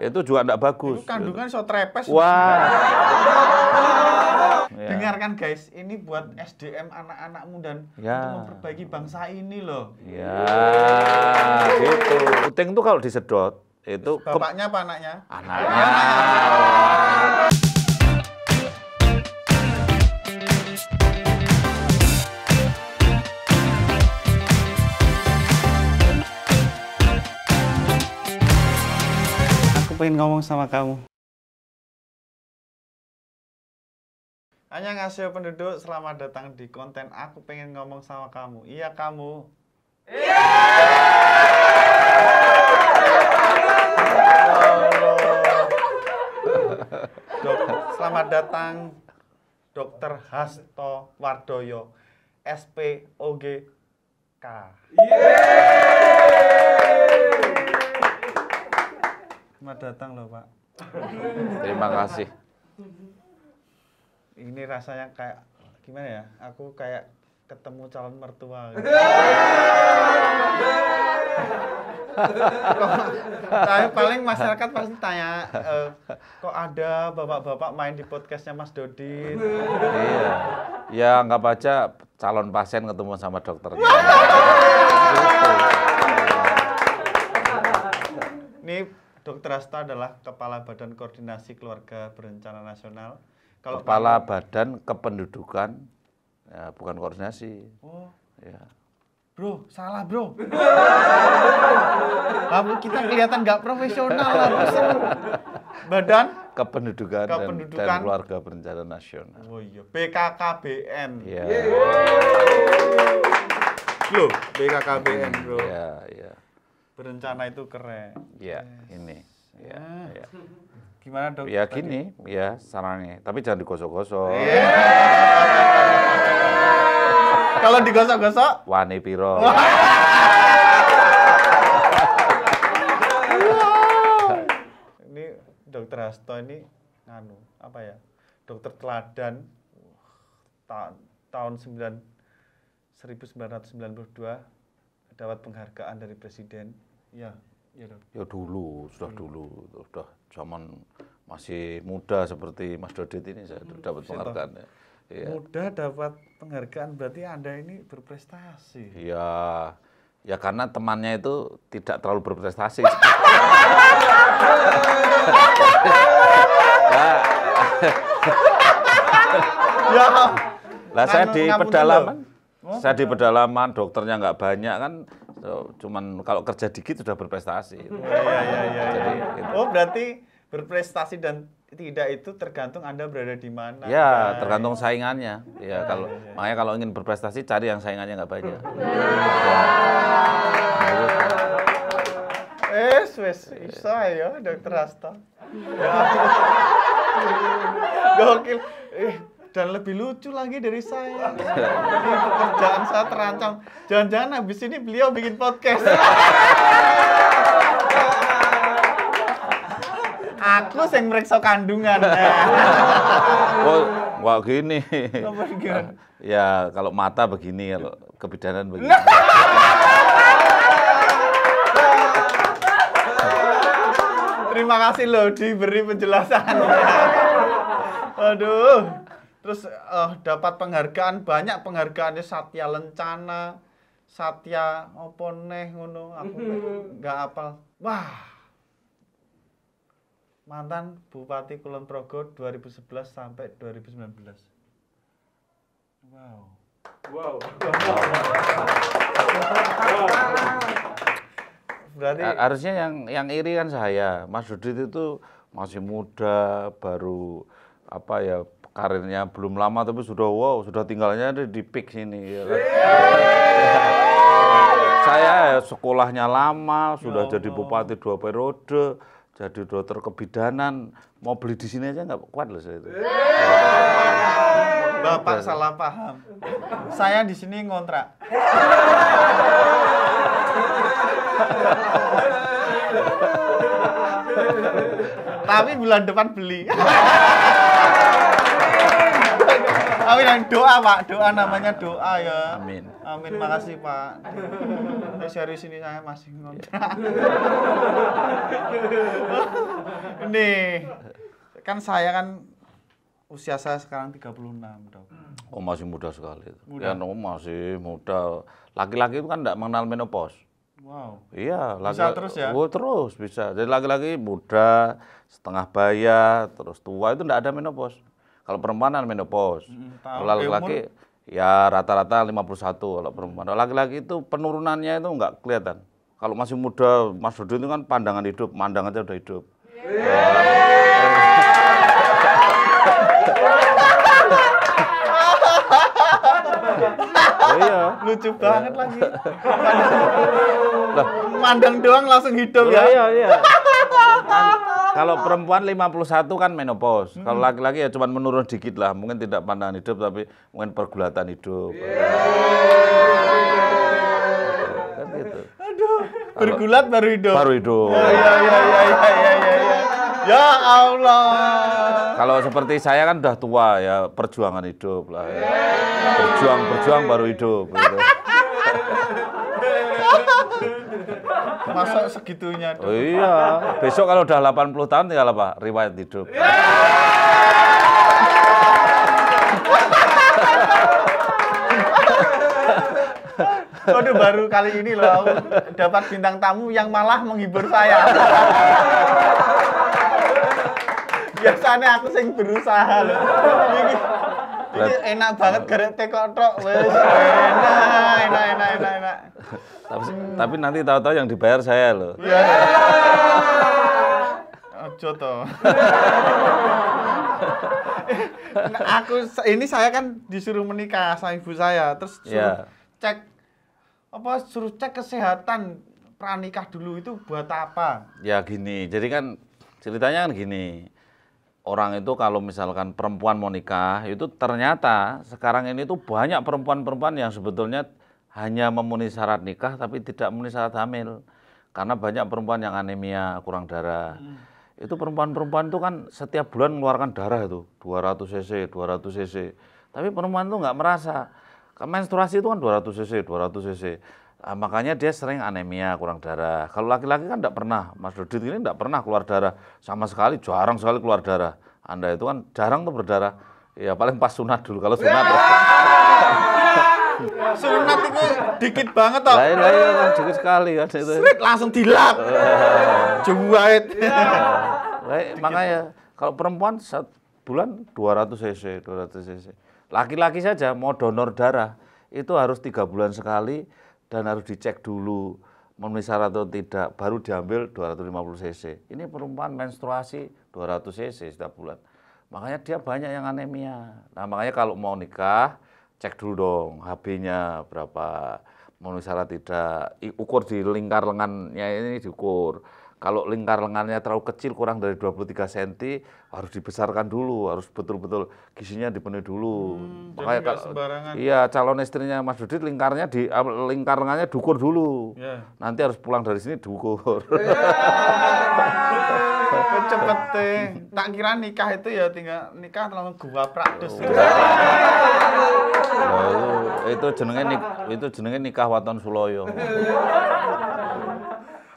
Itu juga enggak bagus. Itu kandungan so trepes. Wah. Dengarkan guys, ini buat SDM anak-anakmu dan untuk memperbaiki bangsa ini loh. Ya, gitu. Puting tuh kalau disedot itu bapaknya apa anaknya? Anaknya. Aku pengen ngomong sama kamu. Annyeonghaseyo penduduk, selamat datang di konten Aku Pengen Ngomong Sama Kamu. Iya kamu. Iya. Selamat datang Dr. Hasto Wardoyo, SPOGK. Selamat datang loh Pak. Terima kasih. Ini rasanya kayak gimana ya? Aku kayak ketemu calon mertua. Paling masyarakat pasti tanya, kok ada bapak-bapak main di podcastnya Mas Dodin? Iya. Ya anggap aja calon pasien ketemu sama dokternya. Ini Dr. Hasto adalah Kepala Badan Koordinasi Keluarga Berencana Nasional. Kepala Badan Kependudukan, ya, bukan koordinasi. Oh, ya. Bro, salah bro. Kamu kita kelihatan nggak profesional. Badan Kependudukan dan Keluarga Berencana Nasional. Oh iya, BKKBN. Ya. Loh, BKKBN bro. Ya, ya. Berencana itu keren. Ya, ini. Ya, ya. Gimana dok? Ya gini, ya sarangnya. Tapi jangan digosok-gosok. Kalau digosok-gosok? Wani piro. Ini Dr. Hasto ini, apa ya? Dokter teladan tahun 1992 dapat penghargaan dari Presiden. Ya. Ya, dok. Ya dulu, sudah zaman masih muda seperti Mas Dodit ini saya dapat penghargaan. Ya. Muda dapat penghargaan berarti Anda ini berprestasi. Ya, ya karena temannya itu tidak terlalu berprestasi. Ya. Lah saya di pedalaman. Saya di pedalaman, dokternya nggak banyak kan. Cuman kalau kerja dikit sudah berprestasi. Iya. Oh berarti berprestasi dan tidak itu tergantung Anda berada di mana. Ya tergantung saingannya. Ya makanya kalau ingin berprestasi cari yang saingannya nggak banyak. Wes bisa ya Dr. Hasto. Gokil. Dan lebih lucu lagi dari saya. Ini pekerjaan saya terancam. Jangan-jangan habis ini beliau bikin podcast. Aku sing meriksa kandungan. Oh, wah gini. Ya kalau mata begini, kalau kebidanan begini. Terima kasih loh diberi penjelasan. Aduh. Terus dapat penghargaan, banyak penghargaannya Satya Lencana, Satya opo neh ngono, aku nggak hafal. Wah. Mantan Bupati Kulon Progo 2011 sampai 2019. Wow. Berarti harusnya yang iri kan saya. Mas Dodit itu masih muda, baru apa ya, karirnya belum lama tapi sudah tinggalnya di peak sini. Ya. Saya sekolahnya lama, sudah jadi bupati 2 periode, jadi dokter kebidanan, mau beli di sini aja nggak kuat loh saya itu. Bapak salah paham. Saya di sini ngontrak. Tapi bulan depan beli. Amin, yang doa Pak, doa namanya doa ya. Amin. Amin, makasih Pak. Dari sini saya masih ngontrak. Nih, kan saya kan usia saya sekarang 36, Dok. Oh masih muda sekali. Muda. Ya masih muda. Laki-laki itu kan tidak mengenal menopause. Wow. Iya, Bisa terus ya? Oh, terus bisa. Jadi laki-laki muda, setengah baya, terus tua itu tidak ada menopause. Kalau perempuan kan menopause. Tahu. Kalau laki-laki ya rata-rata 51 kalau perempuan. Kalau laki-laki itu penurunannya itu nggak kelihatan. Kalau masih muda, Mas Dodi itu kan pandangan hidup, mandang aja udah hidup. Oh iya. Lucu banget lagi. Mandang doang langsung hidup ya. Iya. Kalau perempuan 51 kan menopause. Kalau laki-laki ya cuma menurun dikit lah. Mungkin tidak pandangan hidup tapi mungkin pergulatan hidup. Kan gitu. Aduh, bergulat baru hidup. Baru hidup. Iya. Ya Allah. Kalau seperti saya kan udah tua ya, perjuangan hidup lah. Ya. Berjuang baru hidup. Gitu. Masa segitunya, Dok? Oh iya, besok kalau udah 80 tahun tinggal apa? Riwayat hidup. Waduh, baru kali ini loh aku dapat bintang tamu yang malah menghibur saya. Biasanya aku sing berusaha loh. Ini enak banget garek tekok tok wis. Enak. Tapi nanti tahu-tahu yang dibayar saya loh. Iya. Ojo to. Ini saya kan disuruh menikah sama ibu saya, terus suruh suruh cek kesehatan pranikah dulu itu buat apa? Ya gini, jadi kan ceritanya kan gini. Orang itu kalau misalkan perempuan mau nikah, itu ternyata sekarang ini tuh banyak perempuan-perempuan yang sebetulnya hanya memenuhi syarat nikah tapi tidak memenuhi syarat hamil. Karena banyak perempuan yang anemia, kurang darah. Itu perempuan-perempuan itu kan setiap bulan mengeluarkan darah itu, 200 cc, 200 cc. Tapi perempuan itu nggak merasa. Menstruasi itu kan 200 cc, 200 cc. Nah, makanya dia sering anemia, kurang darah. Kalau laki-laki kan enggak pernah, Mas Dodit ini enggak pernah keluar darah. Sama sekali, jarang sekali keluar darah. Anda itu kan jarang tuh berdarah. Ya paling pas sunat dulu, kalau sunat. Sunat itu dikit banget toh. Lah dikit sekali kan itu. Srit, langsung dilap. Juwait. Makanya kalau perempuan bulan 200 cc, 200 cc. Laki-laki saja mau donor darah itu harus 3 bulan sekali dan harus dicek dulu memenuhi syarat atau tidak, baru diambil 250 cc. Ini perempuan menstruasi 200 cc setiap bulan. Makanya dia banyak yang anemia. Nah makanya kalau mau nikah, cek dulu dong HB-nya berapa, memenuhi syarat tidak, ukur di lingkar lengannya ini diukur. Kalau lingkar lengannya terlalu kecil, kurang dari 23 cm, harus dibesarkan dulu, harus betul-betul gizinya dipenuhi dulu. Makanya kalau sembarangan. Iya, calon istrinya Mas Dodit lingkar lengannya diukur dulu. Yeah. Nanti harus pulang dari sini diukur. Cepet deh. Tak kira nikah itu ya tinggal nikah langsung gua praktis. Itu jenenge nikah waton Suloyo.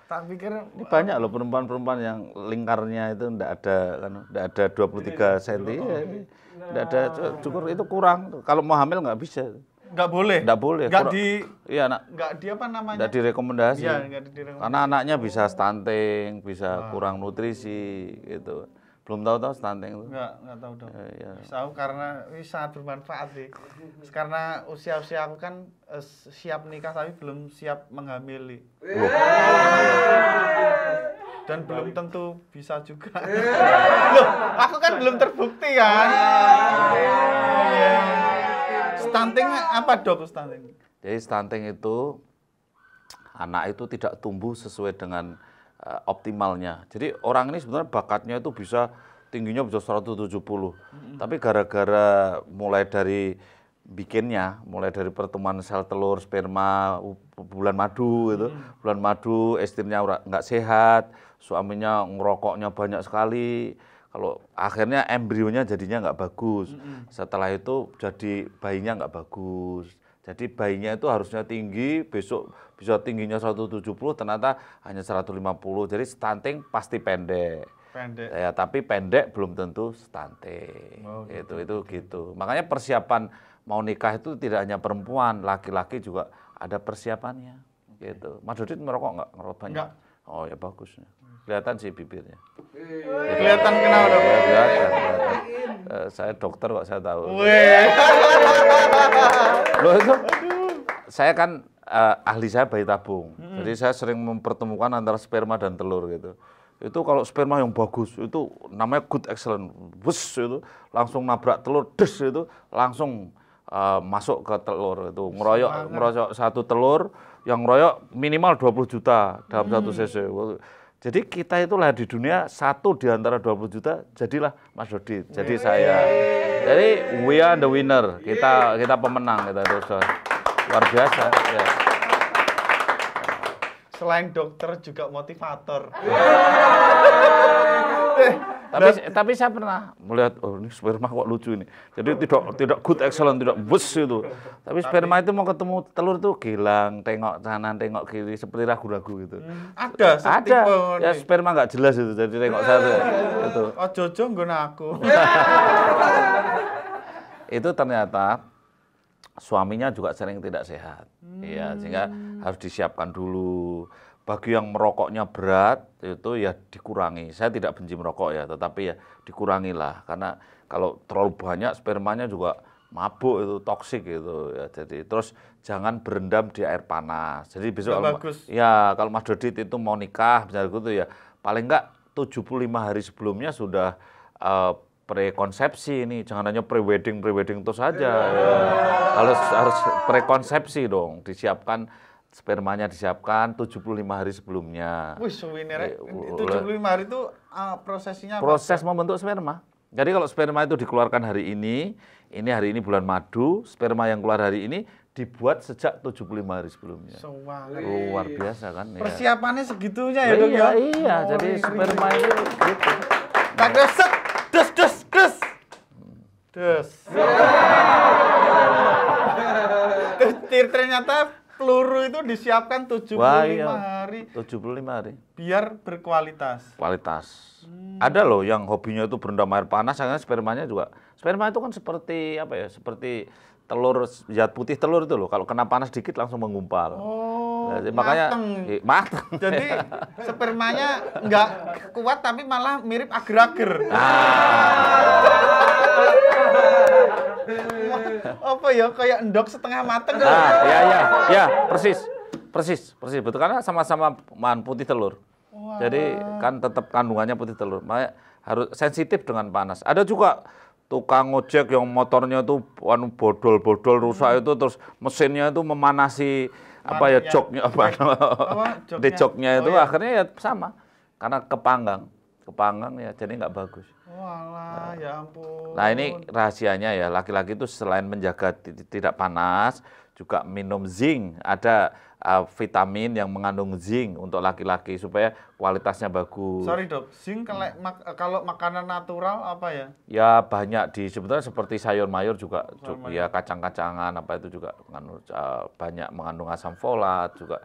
Tak pikir ini banyak loh perempuan-perempuan yang lingkarnya itu enggak ada 23 cm. Enggak ada cukur, itu kurang. Kalau mau hamil nggak bisa. Nggak boleh. Nggak boleh. Nggak di apa namanya? Nggak direkomendasi. Iya, nggak direkomendasi. Karena anaknya bisa stunting, bisa kurang nutrisi gitu. Belum tahu stunting itu? Nggak tahu dong. Ya. Tahu karena ini sangat bermanfaat sih. Karena usia aku kan siap nikah tapi belum siap menghamili. Dan belum tentu bisa juga. Loh, aku kan belum terbukti kan. Stunting apa dok stunting? Jadi stunting itu anak itu tidak tumbuh sesuai dengan optimalnya. Jadi orang ini sebenarnya bakatnya itu tingginya bisa 170. Tapi gara-gara mulai dari bikinnya, mulai dari pertemuan sel telur, sperma, bulan madu gitu. Bulan madu, istrinya nggak sehat, suaminya ngerokoknya banyak sekali. Kalau akhirnya embrionya jadinya nggak bagus. Setelah itu jadi bayinya nggak bagus. Jadi bayinya itu harusnya tinggi, besok bisa tingginya 170, ternyata hanya 150. Jadi stunting pasti pendek. Pendek. Ya, tapi pendek belum tentu stunting. Oh, Itu gitu. Makanya persiapan mau nikah itu tidak hanya perempuan, laki-laki juga ada persiapannya. Gitu. Mas Dodit merokok nggak? Ngerokok banyak? Nggak. Oh ya bagus. Kelihatan sih bibirnya. Kelihatan kenapa dok? Ya, kelihatan. Saya dokter kok saya tahu. Wih. Loh itu, saya kan ahli saya bayi tabung. Jadi saya sering mempertemukan antara sperma dan telur gitu. Itu kalau sperma yang bagus itu namanya good excellent, bus itu langsung nabrak telur, des itu langsung masuk ke telur itu ngeroyok satu telur yang ngeroyok minimal 20 juta dalam satu cc. Jadi kita itulah di dunia satu di antara 20 juta jadilah Mas Dodit. Jadi saya. Jadi we are the winner. Kita pemenang kita terus luar biasa ya. Selain dokter juga motivator. Tapi saya pernah melihat, oh ini sperma kok lucu ini. Jadi tidak good excellent, tidak bus itu. Tapi sperma itu mau ketemu telur tuh gilang, tengok kanan, tengok kiri, seperti ragu-ragu gitu. Ada. Ya sperma nggak jelas itu, jadi tengok satu itu. Oh Jojo nggon aku. Itu ternyata suaminya juga sering tidak sehat. Iya, sehingga harus disiapkan dulu. Bagi yang merokoknya berat itu ya dikurangi. Saya tidak benci merokok ya, tetapi ya dikurangilah karena kalau terlalu banyak spermanya juga mabuk itu toksik gitu ya. Jadi terus jangan berendam di air panas. Jadi besok kalau Mas Dodit itu mau nikah misalnya gitu ya, paling enggak 75 hari sebelumnya sudah prekonsepsi ini, jangan hanya pre-wedding terus saja. Ya. Harus prekonsepsi dong, disiapkan spermanya disiapkan 75 hari sebelumnya. Wih, souvenirnya 75 hari itu prosesnya apa? Proses membentuk sperma. Jadi kalau sperma itu dikeluarkan hari ini bulan madu, sperma yang keluar hari ini dibuat sejak 75 hari sebelumnya. Luar biasa kan? Persiapannya segitunya ya dok ya? Iya, jadi sperma itu gitu. Tak deset, des. Ternyata peluru itu disiapkan 75 hari. 75 hari. Biar berkualitas. Kualitas. Ada loh yang hobinya itu berendam air panas, karena spermanya juga. Sperma itu kan seperti apa ya? Seperti telur, zat putih telur itu loh. Kalau kena panas dikit langsung menggumpal. Oh, jadi, makanya mateng. Jadi spermanya nggak kuat tapi malah mirip ager-ager. Apa ya, kayak endok setengah mateng. Ya, persis. Betul, karena sama-sama putih telur. Wah. Jadi kan tetap kandungannya putih telur. Makanya harus sensitif dengan panas. Ada juga tukang ojek yang motornya itu bodol rusak itu, terus mesinnya itu memanasi joknya di joknya itu akhirnya ya sama. Karena kepanggang ya jadi nggak bagus. Walah, ya ampun. Nah ini rahasianya ya, laki-laki itu selain menjaga tidak panas, juga minum zinc. Ada vitamin yang mengandung zinc untuk laki-laki supaya kualitasnya bagus. Sorry dok, zinc kalau makanan natural apa ya? Ya banyak sebetulnya seperti sayur mayur juga ya kacang-kacangan apa itu juga banyak mengandung asam folat juga.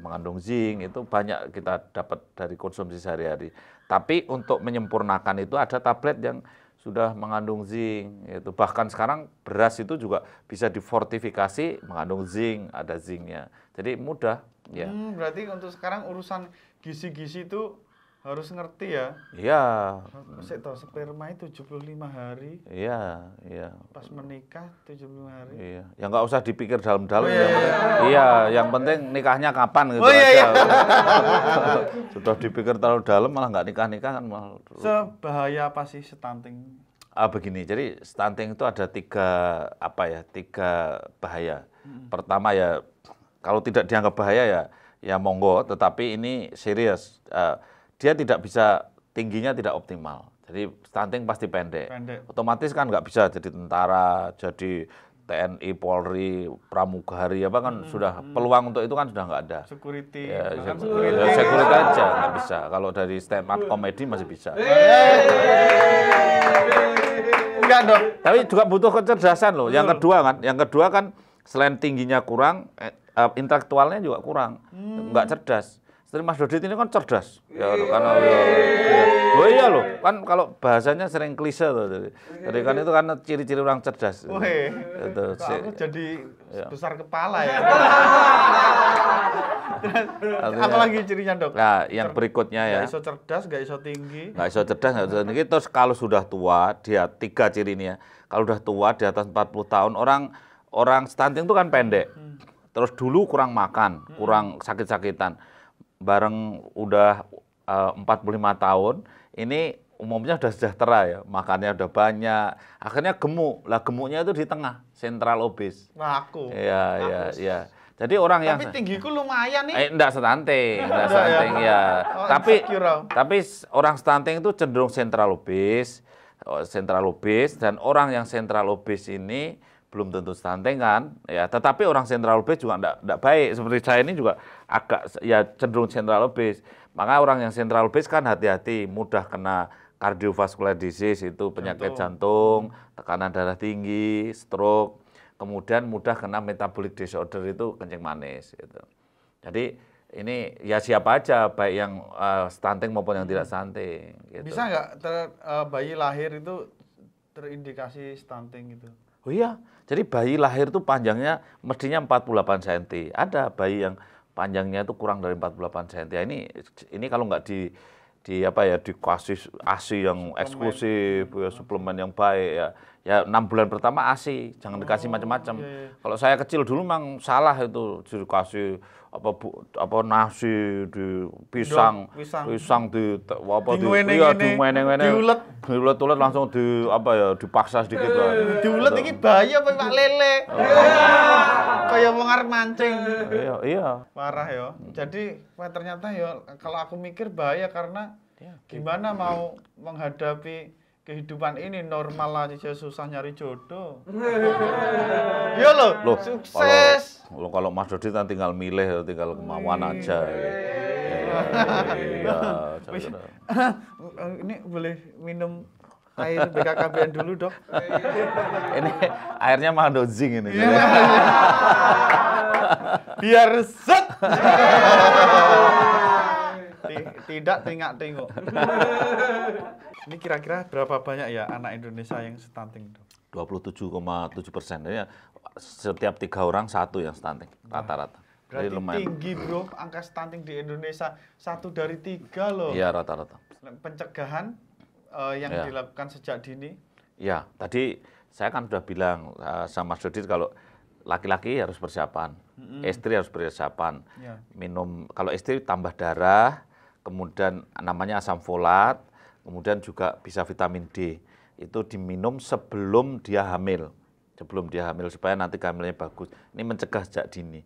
Mengandung zinc, itu banyak kita dapat dari konsumsi sehari-hari. Tapi untuk menyempurnakan itu ada tablet yang sudah mengandung zinc. Itu bahkan sekarang beras itu juga bisa difortifikasi mengandung zinc, ada zincnya. Jadi mudah. Ya. Berarti untuk sekarang urusan gizi-gizi itu harus ngerti ya? Iya. Sik toh, sperma itu 75 hari. Iya. Pas menikah 75 hari. Iya. Ya nggak usah dipikir dalam-dalam. Yang penting nikahnya kapan gitu aja. Iya. Sudah dipikir terlalu dalam malah nggak nikah kan malah. Sebahaya apa sih stunting? Begini, jadi stunting itu ada tiga bahaya. Pertama ya, kalau tidak dianggap bahaya ya monggo, tetapi ini serius. Dia tidak bisa, tingginya tidak optimal. Jadi stunting pasti pendek. Otomatis kan nggak bisa jadi tentara, jadi TNI, Polri, pramugari apa kan sudah peluang untuk itu kan sudah nggak ada. Security. Security aja nggak bisa. Kalau dari stand up comedy masih bisa. Enggak dong. Tapi juga butuh kecerdasan loh. Yang kedua kan selain tingginya kurang, intelektualnya juga kurang, nggak cerdas. istri Mas Dodit ini kan cerdas. Ya, karena oh iya loh, kan kalau bahasanya sering klise tuh. Jadi kan itu karena ciri-ciri orang cerdas. Wih, Itu kok aku jadi Ya. besar kepala ya. Artinya- Apalagi cirinya, Dok? Nah, yang berikutnya ya. Nggak iso cerdas, nggak iso tinggi. Nggak iso cerdas, nggak iso tinggi. Terus kalau sudah tua, dia 3 ciri ini ya. Kalau sudah tua di atas 40 tahun, orang stunting itu kan pendek. Terus dulu kurang makan, kurang sakit-sakitan. Bareng udah 45 tahun, ini umumnya udah sejahtera ya, makannya udah banyak. Akhirnya gemuk. Lah gemuknya itu di tengah, sentral obes. Nah, aku. Iya, iya. Jadi orang yang Tapi tinggiku lumayan nih. enggak stunting, enggak Enggak ya? stunting ya. Oh, Tapi insecure aku. orang stunting itu cenderung sentral obes dan orang yang sentral obes ini belum tentu stunting kan, ya. Tetapi orang sentral obes juga enggak baik. Seperti saya ini juga agak ya cenderung sentral obes. Maka orang yang sentral obes kan hati-hati, mudah kena cardiovascular disease itu penyakit jantung, tekanan darah tinggi, stroke. Kemudian mudah kena metabolic disorder itu kencing manis gitu. Jadi ini ya siapa aja baik yang stunting maupun yang tidak stunting gitu. Bisa nggak bayi lahir itu terindikasi stunting gitu? Oh iya, jadi bayi lahir itu panjangnya mestinya 48 cm. Ada bayi yang panjangnya itu kurang dari 48 cm. Ini kalau nggak dikasih ASI yang eksklusif, ya, suplemen yang baik ya. Ya 6 bulan pertama ASI, jangan dikasih macam-macam. iya. Kalau saya kecil dulu memang salah itu dikasih nasi di pisang di diulet langsung dipaksa sedikit lah. Diulet iki bayi apa Pak Lele? Kayak wong arep mancing. Iya. Parah ya. Jadi ternyata ya kalau aku mikir bahaya karena gimana mau menghadapi kehidupan ini normal aja susah nyari jodoh. Iya loh, sukses. Kalau Mas Dodi kan tinggal milih, tinggal kemauan aja. Iya. Ini boleh minum air BKKBN dulu, Dok? Ini airnya mah zing ini. Biar set. Tidak tengok. Ini kira-kira berapa banyak ya anak Indonesia yang stunting, Dok? 27,7%. Ya, setiap 3 orang 1 yang stunting rata-rata. Berarti Jadi lumayan. tinggi, Bro, angka stunting di Indonesia 1 dari 3 loh. Iya, rata-rata. Pencegahan yang dilakukan sejak dini. Ya, tadi saya kan sudah bilang sama Mas Dodi kalau laki-laki harus persiapan, istri harus persiapan. Ya. Minum, kalau istri tambah darah, kemudian namanya asam folat, kemudian juga bisa vitamin D. Itu diminum sebelum dia hamil. Sebelum dia hamil supaya nanti kehamilannya bagus. Ini mencegah sejak dini.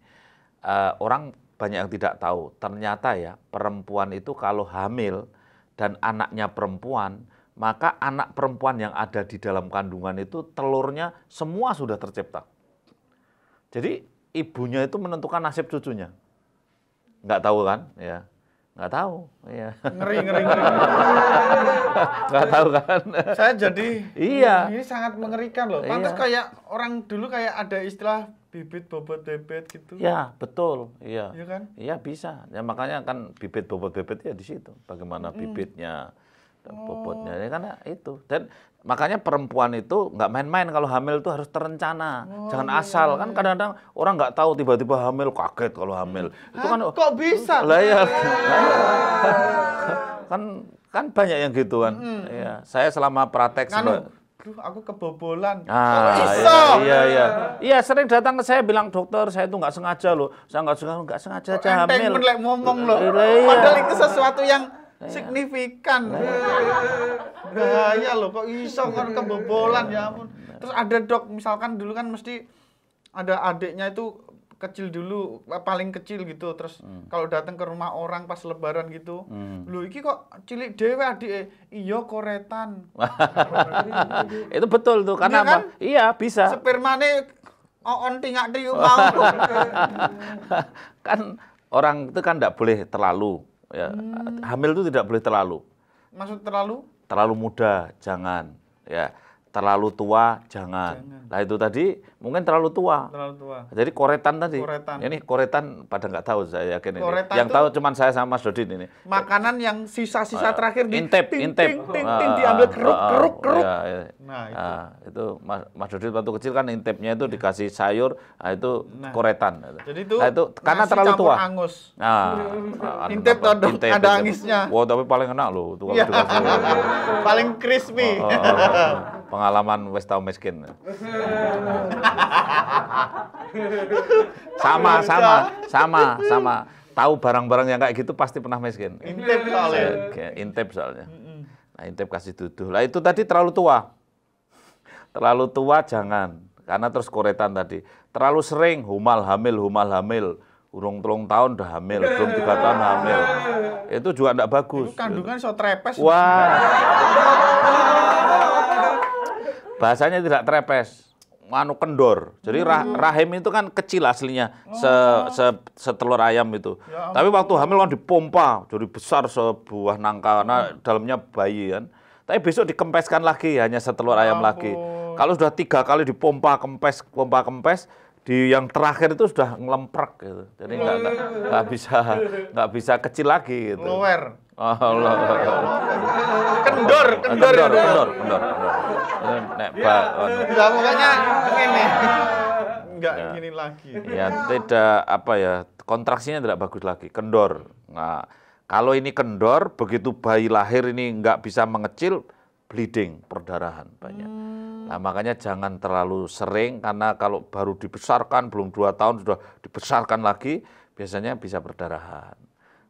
Orang banyak yang tidak tahu, ternyata ya perempuan itu kalau hamil dan anaknya perempuan, maka anak perempuan yang ada di dalam kandungan itu telurnya semua sudah tercipta. Jadi ibunya itu menentukan nasib cucunya. Nggak tahu kan? Ya. Nggak tahu. Ya. Ngeri. Nggak tahu kan? Saya jadi Iya. ini sangat mengerikan loh. Pantas kayak orang dulu kayak ada istilah bibit bobot bebet gitu. Ya, betul. Iya. Iya kan? Iya bisa. Ya makanya kan bibit bobot bebet ya di situ. Bagaimana bibitnya dan bobotnya. Ya karena itu. Dan makanya perempuan itu nggak main-main kalau hamil itu harus terencana. Jangan asal. Kan kadang-kadang orang nggak tahu tiba-tiba hamil, kaget kalau hamil. Itu kan Kok bisa? lah ya. kan banyak yang gitu kan. Ya, saya selama praktek Duh, aku kebobolan. Iso. Iya, sering datang ke saya bilang, dokter, saya itu nggak sengaja loh. Saya nggak sengaja aja hamil. Enteng lek ngomong loh. Iya. Padahal itu sesuatu yang signifikan. Bahaya loh, kok iso kan kebobolan ya ampun. Terus ada dok, misalkan dulu kan mesti ada adiknya itu kecil dulu, paling kecil gitu. Terus kalau datang ke rumah orang pas lebaran gitu, loh iki kok cilik dewe adik, iya koretan. Itu betul tuh, karena kan? apa? Iya, bisa. Spermane on tingak-tinguk mau. Kan orang itu kan nggak boleh terlalu. Ya. Hamil itu tidak boleh terlalu. Maksud terlalu? Terlalu muda, jangan. Ya. terlalu tua jangan. Nah itu tadi mungkin terlalu tua. Terlalu tua. Jadi koretan tadi. Koretan. Ini koretan pada nggak tahu saya yakin ini. Koretan Yang tuh tahu cuman saya sama Mas Dodin ini. Makanan yang sisa-sisa terakhir di Intep, ting, intep. ting, ting, ting, diambil keruk. Iya, iya. Nah, itu Mas Dodin waktu kecil kan intepnya itu dikasih sayur, nah itu koretan. Jadi itu, nah, itu karena nasi terlalu campur tua. angus. Nah, Intep apa? todong, Intep, ada intep. angisnya. Wah, tapi paling enak loh itu kalau Iya. dikasih. Paling crispy. Pengalaman wis tau miskin. sama. Tahu barang-barang yang kayak gitu pasti pernah miskin. Intep soalnya. Intep soalnya. Nah, intep kasih duduh. Lah itu tadi terlalu tua. Terlalu tua jangan. Karena terus koretan tadi. Terlalu sering humal hamil. Urung 3 tahun udah hamil, belum 3 tahun hamil. Itu juga enggak bagus. Itu kandungan so trepes. Wah. Bahasanya tidak trepes, kendor. Jadi rahim itu kan kecil aslinya, setelur ayam itu. Ya, tapi waktu hamil kan dipompa, jadi besar sebuah nangka, karena dalamnya bayi kan. Tapi besok dikempeskan lagi, hanya setelur ayam lagi. Kalau sudah 3 kali dipompa kempes, di yang terakhir itu sudah ngelemprek gitu. Jadi nggak bisa kecil lagi gitu. Lower. Oh, Allah. Kendor. Nek Enggak, pokoknya ini. Enggak gini lagi. ya tidak kontraksinya tidak bagus lagi, kendor. Nah, kalau ini kendor, begitu bayi lahir ini nggak bisa mengecil, bleeding, perdarahan banyak. Nah, makanya jangan terlalu sering, karena kalau baru dibesarkan, belum 2 tahun sudah dibesarkan lagi, biasanya bisa perdarahan.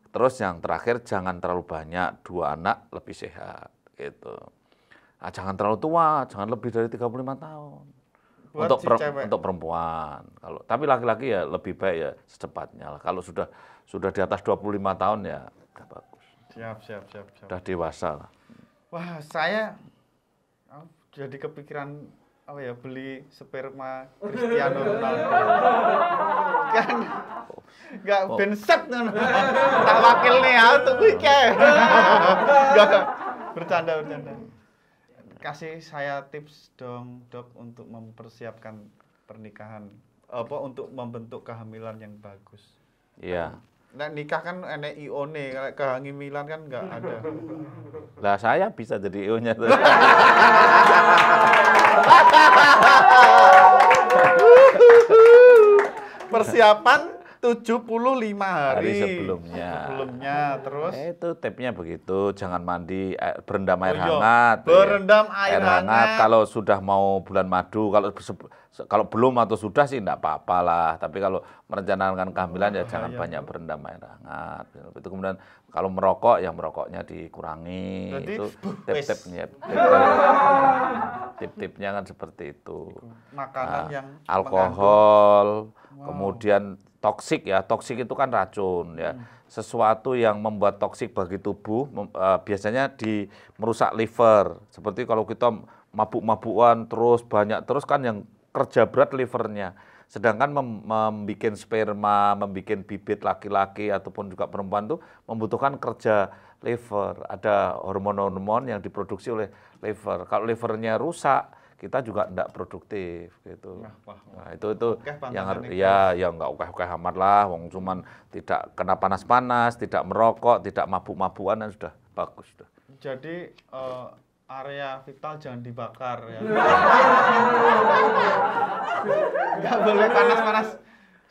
Terus yang terakhir, jangan terlalu banyak, 2 anak lebih sehat, gitu. Nah, jangan terlalu tua, jangan lebih dari 35 tahun. Buat Untuk perempuan. Tapi laki-laki ya lebih baik ya secepatnya. Kalau sudah di atas 25 tahun ya udah bagus. Siap. Udah dewasa lah. Wah, saya jadi kepikiran beli sperma Cristiano Ronaldo. Kan enggak benset ngono. Tak wakil nih tuh iki. Enggak bercanda. Kasih saya tips dong, Dok, untuk mempersiapkan pernikahan untuk membentuk kehamilan yang bagus. Iya. Nah, nikah kan enek IO-ne, kalau kehamilan kan enggak ada. Lah saya bisa jadi IO-nya. Persiapan 75 hari sebelumnya. Terus itu tipsnya begitu, jangan mandi, berendam air hangat. Berendam air hangat kalau sudah mau bulan madu, kalau belum atau sudah sih enggak apa-apa lah. Tapi kalau merencanakan kehamilan ya jangan banyak berendam air hangat. Itu kemudian kalau merokok ya merokoknya dikurangi. Jadi, itu tip-tipnya kan seperti itu. Makanan yang alkohol, kemudian toksik ya. Toksik itu kan racun ya. Sesuatu yang membuat toksik bagi tubuh biasanya merusak liver. Seperti kalau kita mabuk-mabukan terus kan yang kerja berat livernya. Sedangkan membuat sperma, membuat bibit laki-laki ataupun juga perempuan itu membutuhkan kerja liver. Ada hormon-hormon yang diproduksi oleh liver. Kalau livernya rusak, kita juga tidak produktif gitu. Nah, itu yang nggak oke amat lah, wong cuman tidak kena panas-panas, tidak merokok, tidak mabuk-mabukan, dan sudah bagus sudah. Jadi area vital jangan dibakar ya. Nggak boleh panas-panas.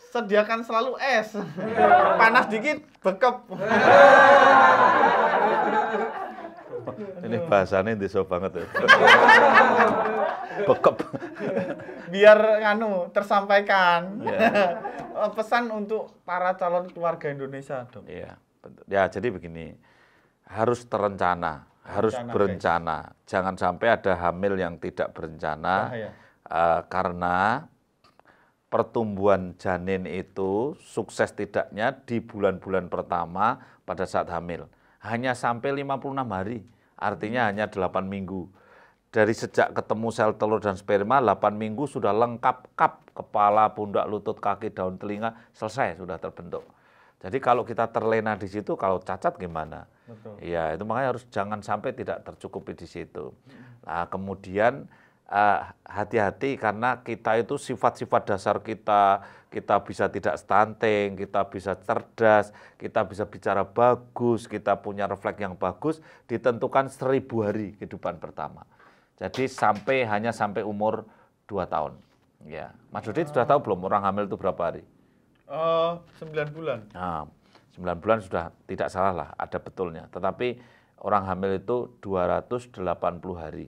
Sediakan selalu es. Panas dikit bekep. Ini bahasanya desa banget ya. Bekep. Biar tersampaikan. Pesan untuk para calon keluarga Indonesia, Dok. Iya, betul. Ya, jadi begini. Harus terencana, harus berencana. Guys. Jangan sampai ada hamil yang tidak berencana. Karena pertumbuhan janin itu sukses tidaknya di bulan-bulan pertama pada saat hamil. Hanya sampai 56 hari, artinya hanya 8 minggu. Dari sejak ketemu sel telur dan sperma, 8 minggu sudah lengkap kepala, pundak, lutut, kaki, daun, telinga, selesai, sudah terbentuk. Jadi kalau kita terlena di situ, kalau cacat gimana? Betul. Ya, itu makanya jangan sampai tidak tercukupi di situ. Nah, kemudian hati-hati karena kita itu sifat-sifat dasar kita bisa tidak stunting, kita bisa cerdas, kita bisa bicara bagus, kita punya refleks yang bagus, ditentukan 1000 hari kehidupan pertama. Jadi hanya sampai umur 2 tahun. Ya, Mas Dodi sudah tahu belum orang hamil itu berapa hari? 9 bulan. Nah, 9 bulan sudah tidak salah lah, ada betulnya. Tetapi orang hamil itu 280 hari.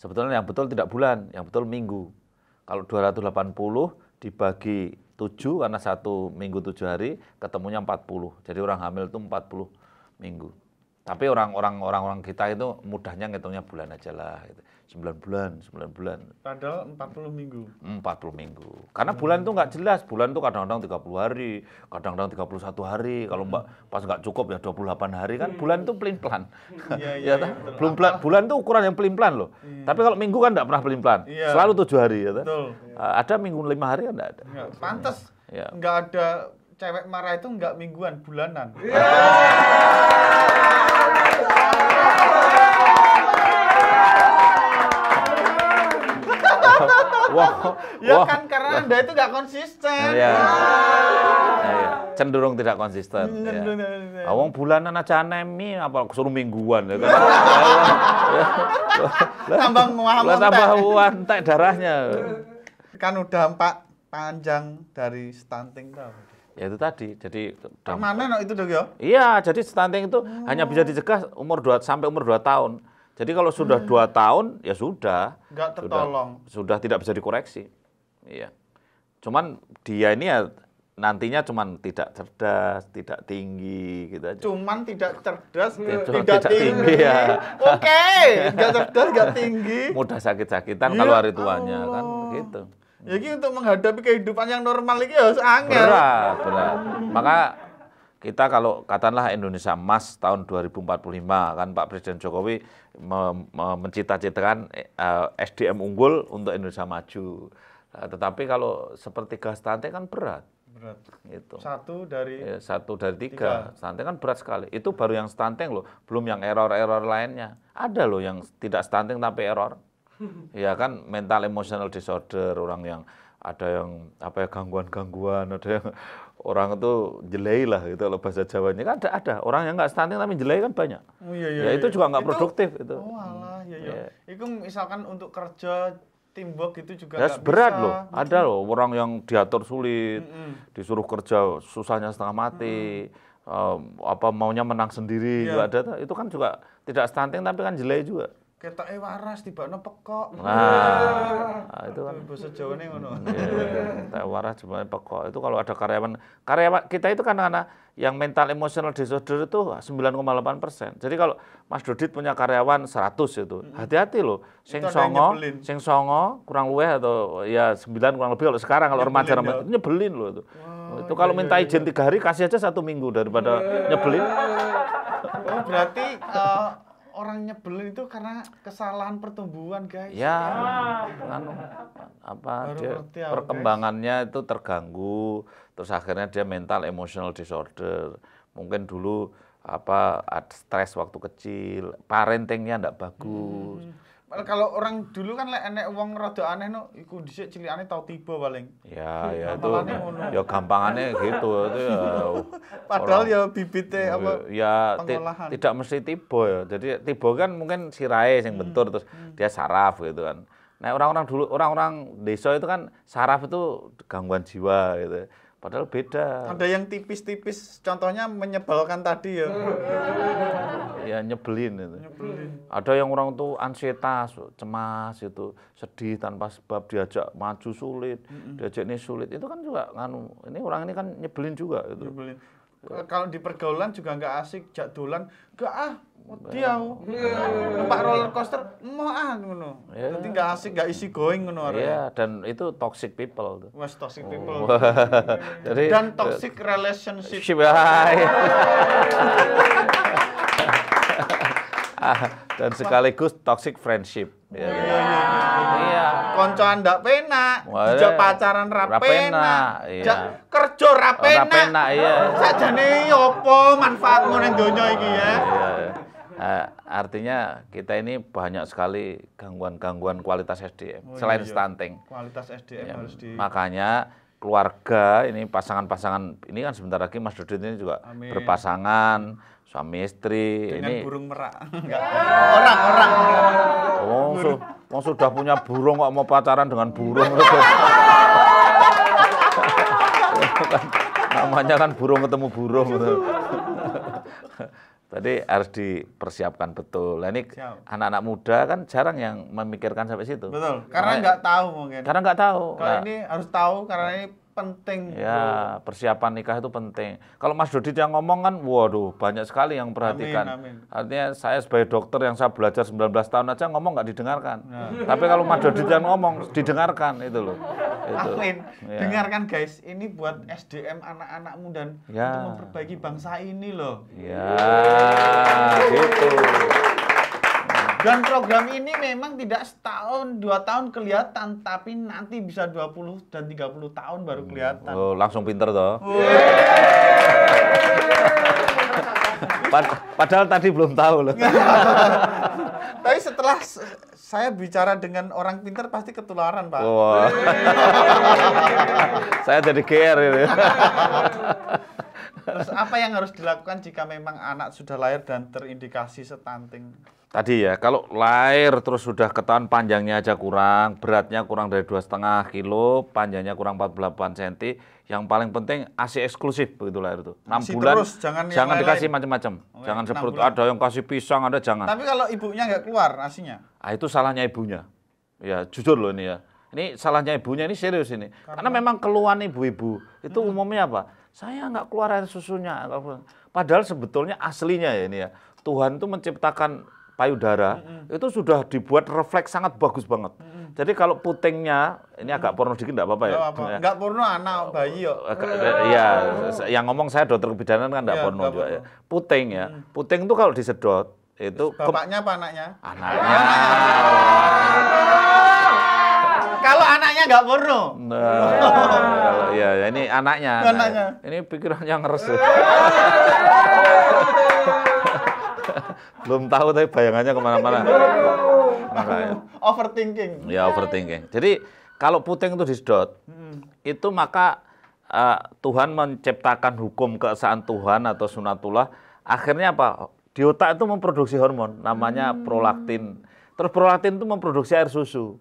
Sebetulnya yang betul tidak bulan, yang betul minggu. Kalau 280 dibagi 7 karena 1 minggu 7 hari, ketemunya 40. Jadi orang hamil itu 40 minggu. Tapi orang-orang kita itu mudahnya ngitungnya bulan aja lah. Gitu. 9 bulan. Padahal 40 minggu. 40 minggu. Karena bulan itu nggak jelas. Bulan itu kadang-kadang 30 hari, kadang-kadang 31 hari. Kalau pas nggak cukup ya 28 hari kan. Bulan itu pelin-pelan. Iya, Bulan itu ukuran yang pelin-pelan loh. Tapi kalau minggu kan nggak pernah pelin-pelan. Iya. Selalu 7 hari. Ya, Betul. ada minggu 5 hari kan nggak ada. Pantes. Ya. Nggak ada cewek marah itu nggak mingguan, bulanan. Wah, kan karena Anda itu nggak konsisten. Iya. Cenderung tidak konsisten. Awang bulanan aja anemi, apa suruh mingguan ya kan? Tambah entek darahnya. Kan udah panjang dari stunting tau. Ya itu tadi. Jadi mana no itu dong ya? Iya, jadi stunting itu hanya bisa dicegah sampai umur 2 tahun. Jadi kalau sudah 2 tahun ya sudah. Nggak tertolong. Sudah tidak bisa dikoreksi. Iya. Cuman dia ini ya nantinya cuman tidak cerdas, tidak tinggi gitu aja. Cuman tidak cerdas, tidak tinggi ya. Oke, nggak cerdas, nggak tinggi. Mudah sakit-sakitan kalau hari tuanya kan gitu. Ya gitu untuk menghadapi kehidupan yang normal ini harus angel. Berat. Maka kita kalau katakanlah Indonesia Emas tahun 2045 kan Pak Presiden Jokowi mencita-citakan SDM unggul untuk Indonesia maju. Nah, tetapi kalau sepertiga stunting kan berat. Gitu. 1 dari 3. Stunting kan berat sekali. Itu baru yang stunting loh, belum yang error-error lainnya. Ada loh yang tidak stunting tapi error. Ya kan mental emotional disorder, orang yang ada yang gangguan-gangguan, ada yang orang itu jelei lah gitu kalau bahasa Jawanya kan ada orang yang nggak stunting tapi jelei kan banyak. Oh, iya, ya itu juga nggak produktif itu. Oh alah, iya. Itu misalkan untuk kerja teamwork itu juga ya, berat loh. Ada loh orang yang diatur sulit, disuruh kerja susahnya setengah mati, maunya menang sendiri juga ada. Itu kan juga tidak stunting tapi kan jelei juga. Ketoke waras tibakno pekok. Nah, itu kan bahasa Jawane ngono. Iya, waras tibakno pekok. Itu kalau ada karyawan kita itu kan anak yang mental emotional disorder itu 9,8%. Jadi kalau Mas Dodit punya karyawan 100 itu, hati-hati loh. Sing songo kurang luweh atau ya 9 kurang lebih kalau sekarang kalau remaja itu nyebelin loh itu. Itu kalau minta izin 3 hari kasih aja 1 minggu daripada nyebelin. Oh, berarti orang nyebelin itu karena kesalahan pertumbuhan, guys. Ya, perkembangannya itu terganggu, terus akhirnya dia mental emotional disorder. Mungkin dulu stres waktu kecil, parentingnya enggak bagus. Kalau orang dulu kan enek wong rada aneh no, iku dhisik cilikane tau tiba paling. Ya itu. Ya gampangannya gitu itu ya. Padahal ya bibite ya tidak mesti tiba ya. Jadi tiba kan mungkin sirahe sing bentur terus dia saraf gitu kan. Nah, orang-orang desa itu kan saraf itu gangguan jiwa gitu. Padahal beda. Ada yang tipis-tipis, contohnya menyebalkan tadi ya. Ya nyebelin itu. Ada yang orang tuh ansietas, cemas itu, sedih tanpa sebab, diajak maju sulit, diajak ini sulit. Itu kan juga ini orang ini kan nyebelin juga itu. Nyebelin. Kalau di pergaulan juga nggak asik, jak dolan, nggak dia numpak roller coaster mau ngono. Jadi nggak asik, nggak easy going ngono arek. Iya, dan itu toxic people tuh. Wes toxic people. Jadi dan toxic relationship. Dan sekaligus toxic friendship. Iya. Koncoan ndak penak, dijak pacaran ra penak. Jak kerja ra penak. Iya. Sakjane opo manfaatmu ning donya iki ya? Artinya kita ini banyak sekali gangguan-gangguan kualitas SDM selain stunting. Kualitas SDM Ya, harus di. makanya keluarga ini pasangan-pasangan ini kan sebentar lagi Mas Dodit ini juga berpasangan suami istri Dengan ini. burung merak. Enggak. Orang. Wong sudah punya burung kok mau pacaran dengan burung. Namanya kan burung ketemu burung. Tadi harus dipersiapkan betul. Nah, ini anak-anak muda kan jarang yang memikirkan sampai situ. Betul. Karena nggak tahu mungkin. Karena nggak tahu. Kalau ini harus tahu karena ini penting. Ya, persiapan nikah itu penting. Kalau Mas Dodit yang ngomong kan, waduh, banyak sekali yang perhatikan. Amin. Artinya saya sebagai dokter yang saya belajar 19 tahun aja ngomong nggak didengarkan. Tapi kalau Mas Dodit yang ngomong, didengarkan itu loh. Itu. Amin. Ya. Dengarkan guys, ini buat SDM anak-anak muda untuk memperbaiki bangsa ini loh. Ya, gitu. Dan program ini memang tidak setahun, 2 tahun kelihatan, tapi nanti bisa 20 dan 30 tahun baru kelihatan. Oh, langsung pinter toh. Padahal tadi belum tahu loh. Tapi setelah saya bicara dengan orang pintar pasti ketularan, Pak. Wah. Saya jadi GR ini. Terus apa yang harus dilakukan jika memang anak sudah lahir dan terindikasi stunting? Tadi ya, kalau lahir terus sudah ketahuan panjangnya aja kurang, beratnya kurang dari 2,5 kilo, panjangnya kurang 48 cm, yang paling penting ASI eksklusif begitu lahir itu. 6 ASI bulan, terus, jangan dikasih lain-lain. macam-macam. Jangan 6 seperti bulan. ada yang kasih pisang, ada jangan. Tapi kalau ibunya nggak keluar ASInya? Itu salahnya ibunya. Ya, jujur loh ini ya. Ini salahnya ibunya, ini serius ini. Karena memang keluhan ibu-ibu itu umumnya apa? Saya nggak keluar air susunya. Padahal sebetulnya aslinya ya ini ya. Tuhan itu menciptakan payudara itu sudah dibuat refleks sangat bagus banget. Jadi kalau putingnya ini agak porno dikit enggak apa-apa ya. Enggak porno anak bayi kok. Iya, yang ngomong saya dokter kebidanan kan enggak porno juga ya. Puting ya. Puting itu kalau disedot itu bapaknya apa anaknya? Anaknya. Kalau anaknya nggak porno. Nah, kalau ya ini anaknya. Anaknya. Ini pikirannya ngeres. Belum tahu tapi bayangannya kemana-mana. Overthinking. Ya overthinking. Jadi kalau puting itu disedot, itu maka Tuhan menciptakan hukum keesaan Tuhan atau sunatullah. Akhirnya apa? Di otak itu memproduksi hormon, namanya prolaktin. Terus prolaktin itu memproduksi air susu.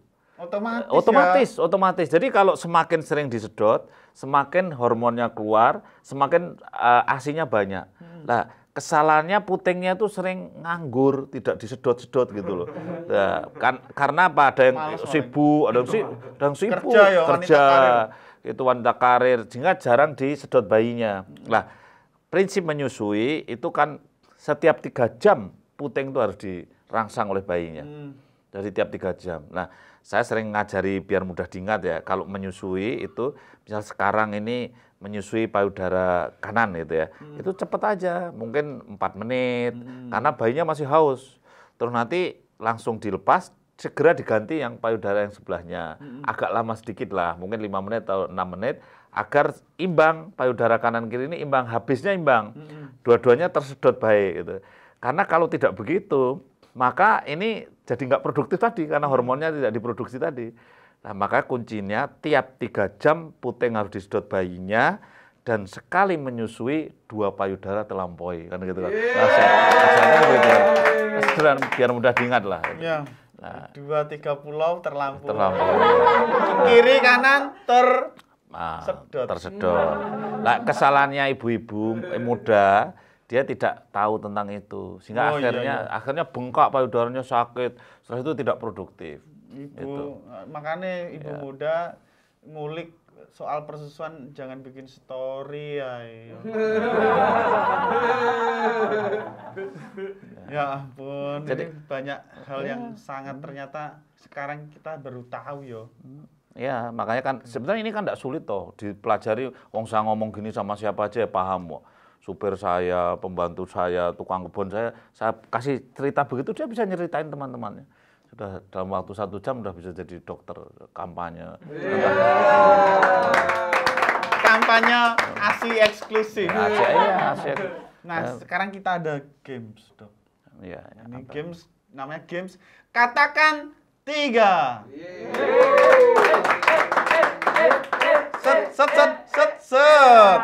Otomatis. Jadi kalau semakin sering disedot, semakin hormonnya keluar, semakin ASINya banyak. Nah, kesalahannya putingnya itu sering nganggur, tidak disedot-sedot gitu loh. Nah, karena apa? Ada yang sibuk, ada yang sibuk kerja, itu wanita karir, sehingga jarang disedot bayinya. Nah, prinsip menyusui itu kan setiap 3 jam puting itu harus dirangsang oleh bayinya. Jadi tiap 3 jam. Nah, saya sering ngajari biar mudah diingat ya, kalau menyusui itu, misal sekarang ini menyusui payudara kanan gitu ya, itu cepet aja, mungkin 4 menit, karena bayinya masih haus. Terus nanti langsung dilepas, segera diganti yang payudara yang sebelahnya. Agak lama sedikit lah, mungkin 5 menit atau 6 menit, agar imbang, payudara kanan kiri ini imbang, habisnya imbang. Dua-duanya tersedot baik gitu. Karena kalau tidak begitu, maka ini jadi nggak produktif tadi karena hormonnya tidak diproduksi tadi. Nah, maka kuncinya tiap 3 jam puting harus disedot bayinya dan sekali menyusui 2 payudara terlampaui kan gitu kan. Rasanya gitu. Sederhana biar mudah diingat lah. Ya. Nah, 2-3 pulau terlampaui. Terlampaui. Kiri kanan tersedot. Nah, kesalahannya ibu-ibu muda dia tidak tahu tentang itu sehingga akhirnya bengkak payudaranya sakit, setelah itu tidak produktif. Makanya ibu muda ngulik soal persusuan jangan bikin story ya. Ya ampun, jadi banyak hal yang sangat ternyata sekarang kita baru tahu yo. Ya, makanya kan sebenarnya ini kan tidak sulit toh dipelajari. Wong saya ngomong gini sama siapa aja ya paham kok. Supir saya, pembantu saya, tukang kebun saya kasih cerita begitu dia bisa nyeritain teman-temannya. Sudah dalam waktu 1 jam udah bisa jadi dokter kampanye. Kampanye ASI eksklusif. ASI. Nah, sekarang kita ada games, Dok. Iya. Ini games, namanya games katakan 3. Set.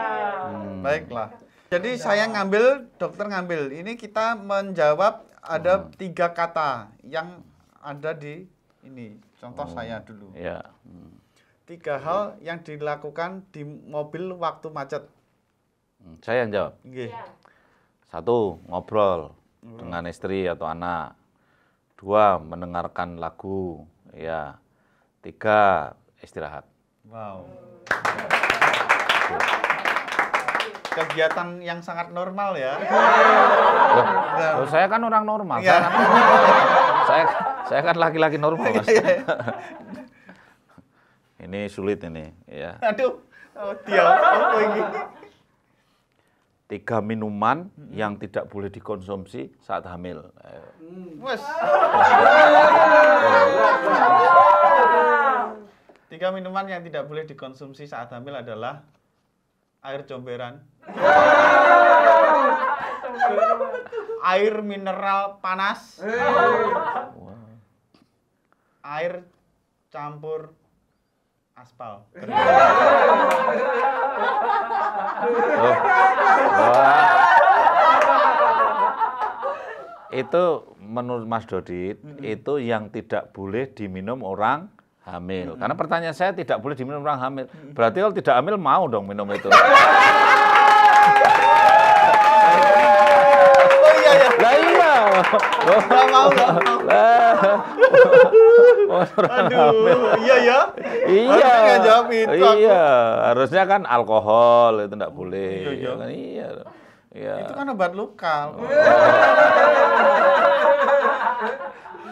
Baiklah. Jadi saya ngambil, dokter ngambil. Ini kita menjawab ada 3 kata yang ada di ini. Contoh saya dulu. Iya. 3 hal yang dilakukan di mobil waktu macet. Saya yang jawab. Nggih. 1, ngobrol dengan istri atau anak. 2, mendengarkan lagu. Ya. 3, istirahat. Wow. Kegiatan yang sangat normal ya. Loh, saya kan orang normal. Iya. Saya kan laki-laki normal, Mas. Ini sulit ini, ya. Aduh. Oh, dia apa ini? 3 minuman yang tidak boleh dikonsumsi saat hamil. Wes. 3 minuman yang tidak boleh dikonsumsi saat hamil adalah air comberan, air mineral panas, air campur aspal. Loh. Wah. Itu menurut Mas Dodit, itu yang tidak boleh diminum orang hamil. Karena pertanyaan saya tidak boleh diminum orang hamil. Berarti kalau tidak hamil mau dong minum itu. Oh iya ya. Lah iya. Nggak mau. Aduh, iya ya. Iya. Harusnya nggak jawab itu aku. Iya, harusnya kan alkohol itu enggak boleh. Iya. Kan iya. Iya. Itu kan obat luka.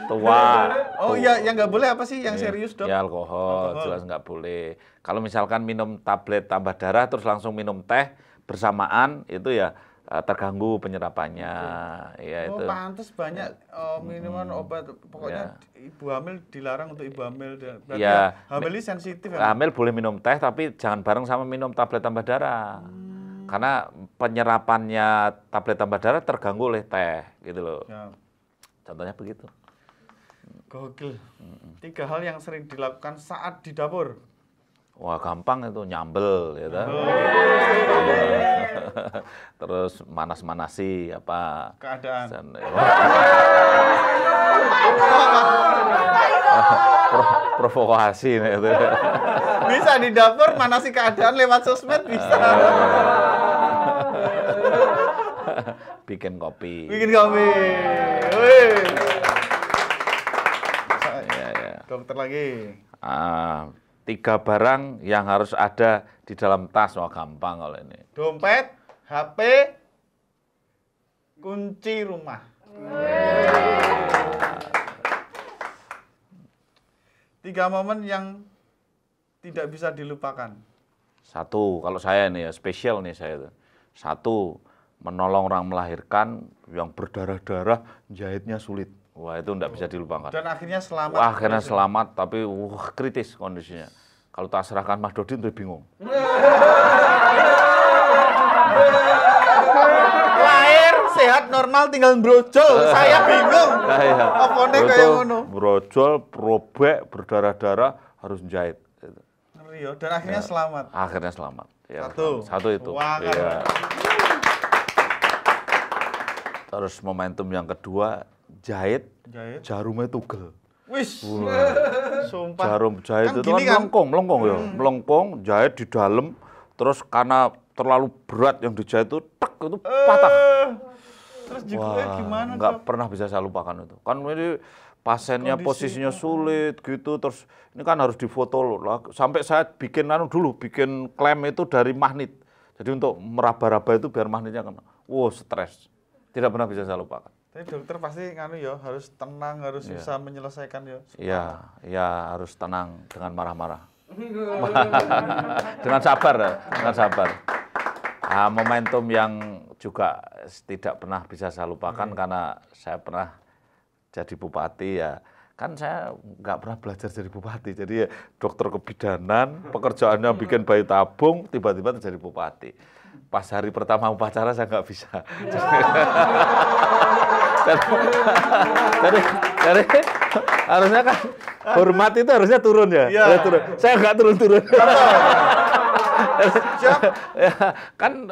Tua. Oh iya, yang nggak boleh apa sih yang serius, Dok? Ya alkohol, jelas nggak boleh. Kalau misalkan minum tablet tambah darah terus langsung minum teh bersamaan itu ya terganggu penyerapannya. Ya Oh, itu. pantes banyak minuman obat. Pokoknya ibu hamil dilarang untuk ibu hamil. Berarti Ya, hamil ini sensitif ya? Hamil boleh minum teh tapi jangan bareng sama minum tablet tambah darah. Karena penyerapannya tablet tambah darah terganggu oleh teh gitu loh. Ya, Contohnya begitu. gokil. 3 hal yang sering dilakukan saat di dapur. Wah, gampang itu nyambel ya toh. Terus manas-manasi apa Keadaan. Provokasi nih itu. Bisa di dapur mana sih keadaan lewat sosmed bisa. Bikin kopi. Bikin kopi. Wih. Ya. Dokter lagi. 3 barang yang harus ada di dalam tas. Wah, gampang kalau ini. Dompet, HP, kunci rumah. 3 momen yang tidak bisa dilupakan. 1, kalau saya nih ya, spesial nih saya tuh. 1, menolong orang melahirkan yang berdarah-darah, jahitnya sulit. Wah, itu enggak bisa dilupakan. Dan akhirnya selamat. Wah, akhirnya selamat, tapi kritis kondisinya. Kalau tak serahkan Mas Dodin, tuh bingung. Lahir sehat normal tinggal brojol. Saya bingung. Iya. Apone kayak ngono. Brojol, probek, berdarah-darah, harus jahit. Gitu. Ngeri ya. Dan akhirnya selamat. Akhirnya selamat. Ya, 1. 1 itu. Wah, Iya. Terus momentum yang kedua, jahit. Jarumnya tugel. Wis. Sumpah. Jarum jahit Kan itu gini kan kan? melengkung ya. Melengkung, jahit di dalam, terus karena terlalu berat yang dijahit itu, tek, itu patah. Terus juga gimana, nggak Dok? pernah bisa saya lupakan itu. Kan ini pasiennya posisinya sulit gitu, terus ini kan harus difoto loh. Sampai saya bikin bikin klem itu dari magnet. Jadi untuk meraba-raba itu biar magnetnya kena. Wow, stres. Tidak pernah bisa saya lupakan. Tapi dokter pasti harus tenang, harus bisa menyelesaikan ya. Iya, harus tenang dengan marah-marah. Dengan sabar. Momentum yang juga tidak pernah bisa saya lupakan karena saya pernah jadi bupati ya. Kan saya nggak pernah belajar jadi bupati, jadi ya dokter kebidanan, pekerjaannya bikin bayi tabung, tiba-tiba jadi bupati. Pas hari pertama upacara saya nggak bisa. dari, dari harusnya kan hormat itu harusnya turun ya. Iya. Harus turun. Saya nggak turun-turun. Siap. Ya, kan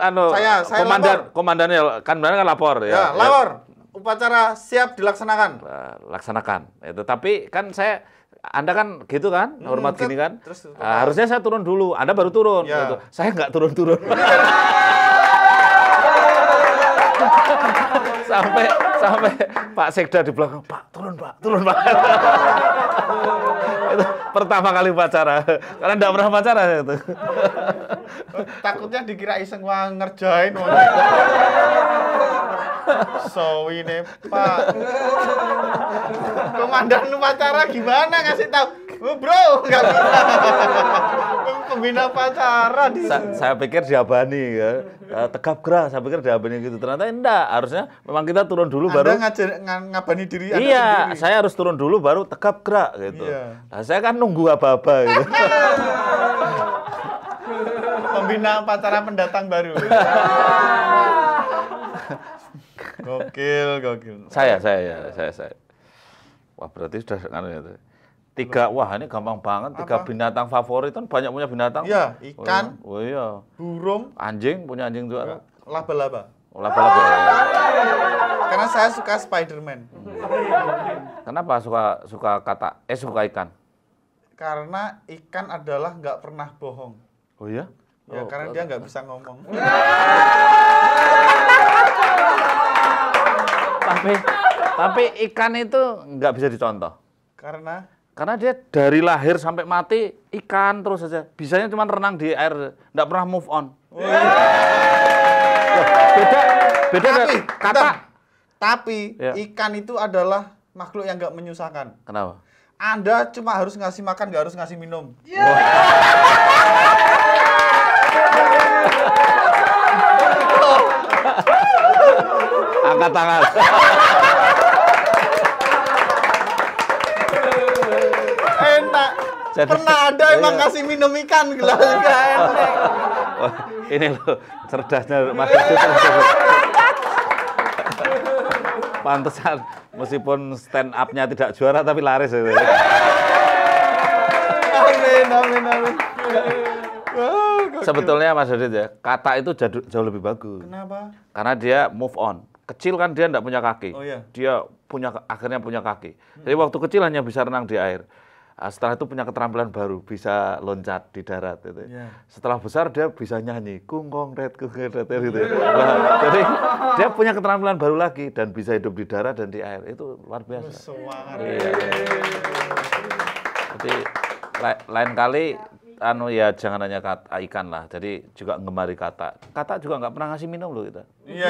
Saya komandannya kan lapor ya. Ya, lapor. Upacara siap dilaksanakan. Laksanakan. Itu tapi kan Anda kan gitu kan, hormat gini kan. Terus, Harusnya saya turun dulu, Anda baru turun. Ya. Gitu. Saya nggak turun-turun. sampai Pak Sekda di belakang, Pak turun Pak. Itu pertama kali upacara, karena nggak pernah upacara itu. Takutnya dikira iseng wah ngerjain. Sowi nih Pak. Komandan upacara gimana ngasih tahu? Oh, bro, nggak bisa. Pembina upacara di. Saya pikir diabani ya. Tegap gerak, saya pikir diabani gitu. Ternyata enggak, harusnya memang kita turun dulu baru. Anda ngabani diri Anda iya, sendiri. saya harus turun dulu baru tegap gerak gitu. Iya. Nah, saya kan nunggu apa-apa gitu. Pembina upacara pendatang baru. Gokil. Saya. Wah, berarti sudah kan itu. Wah ini gampang banget. 3 binatang favorit kan banyak punya binatang. Iya, ikan. Oh iya. Burung, Anjing, punya anjing juga. laba-laba. Laba-laba. Karena saya suka Spider-Man. Kenapa suka ikan? Karena ikan adalah nggak pernah bohong. Oh iya? Ya, karena dia nggak bisa ngomong. Tapi ikan itu nggak bisa dicontoh. Karena dia dari lahir sampai mati ikan terus saja. Bisanya cuma renang di air, nggak pernah move on. Loh, beda kata. Tapi Ya. ikan itu adalah makhluk yang nggak menyusahkan. Kenapa? Anda cuma harus ngasih makan, nggak harus ngasih minum. Angkat tangan. Enak. Pernah ada emang ngasih minum ikan gelas juga enak. Wah, ini loh cerdasnya Mas Dudut. Pantesan meskipun stand up-nya tidak juara tapi laris itu. Amin. Sebetulnya Mas Dudut ya, kata itu jauh lebih bagus. Kenapa? Karena dia move on. Kecil kan dia enggak punya kaki. Oh iya. Dia akhirnya punya kaki. Jadi waktu kecil hanya bisa renang di air. Setelah itu punya keterampilan baru, bisa loncat di darat gitu. Yeah. Setelah besar dia bisa nyanyi kungkong red gitu. Nah, jadi dia punya keterampilan baru lagi dan bisa hidup di darat dan di air. Itu luar biasa. Semangat. Iya. Jadi lain kali ya jangan hanya ikan lah. Jadi juga ngemari kata. Kata juga nggak pernah ngasih minum loh kita. Iya.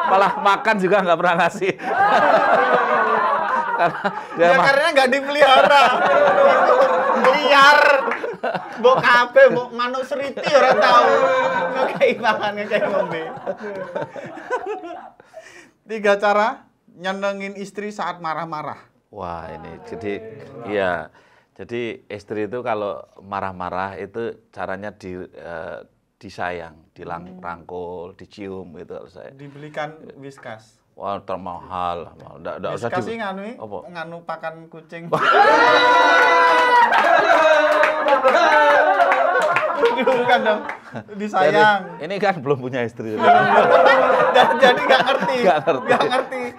Malah makan juga nggak pernah ngasih. Karena nggak dipelihara. Liar. Mbok kabeh, mbok manuk seriti ora tahu. Ngekei makan, ngekei ngombe. 3 cara nyenengin istri saat marah-marah. Wah, ini jadi istri itu kalau marah-marah itu caranya disayang, dirangkul, dicium gitu harus saya. Dibelikan Whiskas. Wah, termahal. Nggak usah Whiskas sih nganu pakan kucing. Bukan dong, disayang. Ini kan belum punya istri. Jadi nggak ngerti. Nggak ngerti.